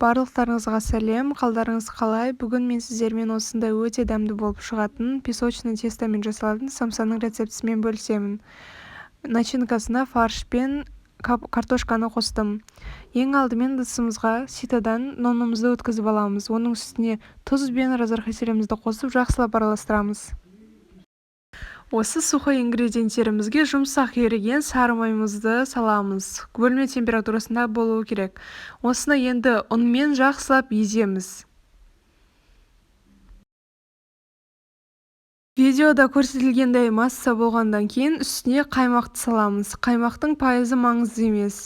Барлықтарыңызға сәлем, қалдарыңыз қалай? Бүгін мен сіздермен осындай өте дәмді болып шығатын песочный тестомен жасалатын самсаның рецептісімен бөлісемін. Начинкасына фарш пен картошканы қостым. Ең алдымен ыдысымызға ситадан нанымызды өткізіп аламыз. Оның үстіне тұз бен разрыхлителімізді қосып жақсылап араластырамыз. Осы сухой ингредиенттерімізге жұмсақ еріген сары майымызды саламыз. Бөлме температурасында болуы керек. Осыны енді ұнмен жақсылап еземіз. Видеода көрсетілгендей масса болғандан кейін үстіне қаймақты саламыз. Қаймақтың пайызы маңызды емес.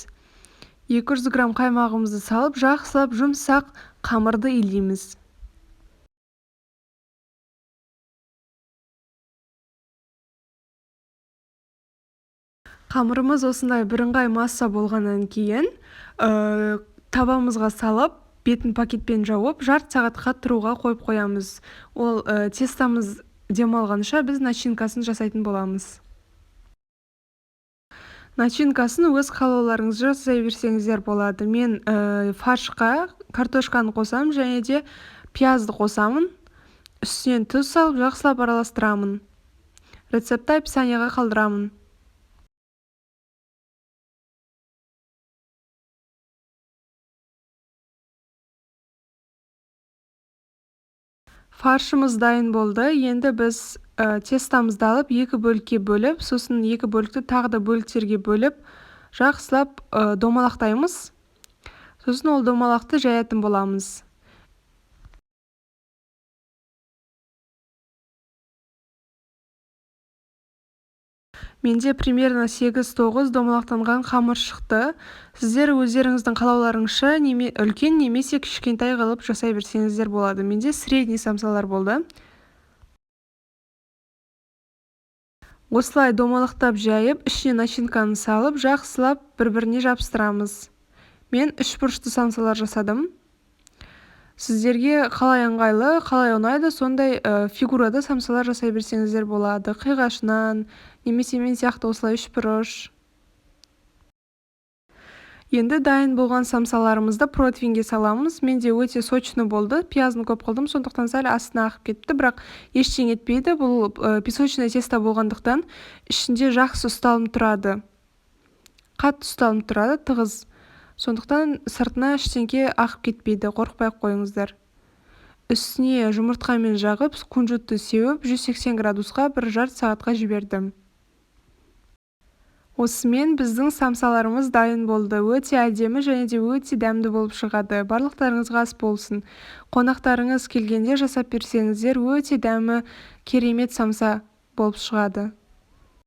200 грамм қаймағымызды салып, жақсылап жұмсақ қамырды илейміз. Қамырымыз осындай бірыңғай масса болғаннан кейін табамызға салып, бетін пакетпен жауып, жарты сағатқа тұруға қойып қоямыз. Ол тестамыз демалғанша біз начинкасын жасайтын боламыз. Начинкасын өз қалауларыңыз жасай берсеңіздер болады. Мен фаршқа картошканы қосамын және де пиязды қосамын. Үстінен тұз салып, жақсылап араластырамын. Рецепті описанияға қалдырамын. Фаршымыз дайын болды. Енді біз тестамызды алып, екі бөлікке бөліп, сосын екі бөлікті тағы да бөліктерге бөліп, жақсылап домалақтаймыз. Сосын ол домалақты жаятын боламыз. Менде примерно 8-9 домалақтанған қамыр шықты. Сіздер өздеріңіздің қалауларыңызша үлкен немесе кішкентай қылып жасай берсеңіздер болады. Менде средний самсалар болды. Осылай домалақтап жайып, ішіне начинканы салып, жақсылап бір-біріне жабыстырамыз. Мен 3 бұрышты самсалар жасадым. Сіздерге қалай ыңғайлы, қалай ұнайды, сондай фигурада самсалар жасай берсеңіздер болады. Қиғашынан, немесе мен сияқты осылай 3 бұрыш. Енді дайын болған самсаларымызды противенге саламыз. Менде өте сочный болды. Пиязын көп қылдым, сондықтан сәл астына ағып кетті, бірақ ештеңе етпейді. Бұл песочный тесто болғандықтан ішінде жақсы ұсталым тұрады. Қатты ұсталым тұрады, тығыз. Сондықтан сыртына ештеңе ағып кетпейді, қорықпай қойыңыздар. Үстіне жұмыртқамен жағып, кунжутты сеуіп, 180 градусқа бір жарты сағатқа жібердім. Осымен біздің самсаларымыз дайын болды. Өте әдемі және де өте дәмді болып шығады. Барлықтарыңызға ас болсын. Қонақтарыңыз келгенде жасап берсеңіздер, өте дәмі керемет самса болып шығады.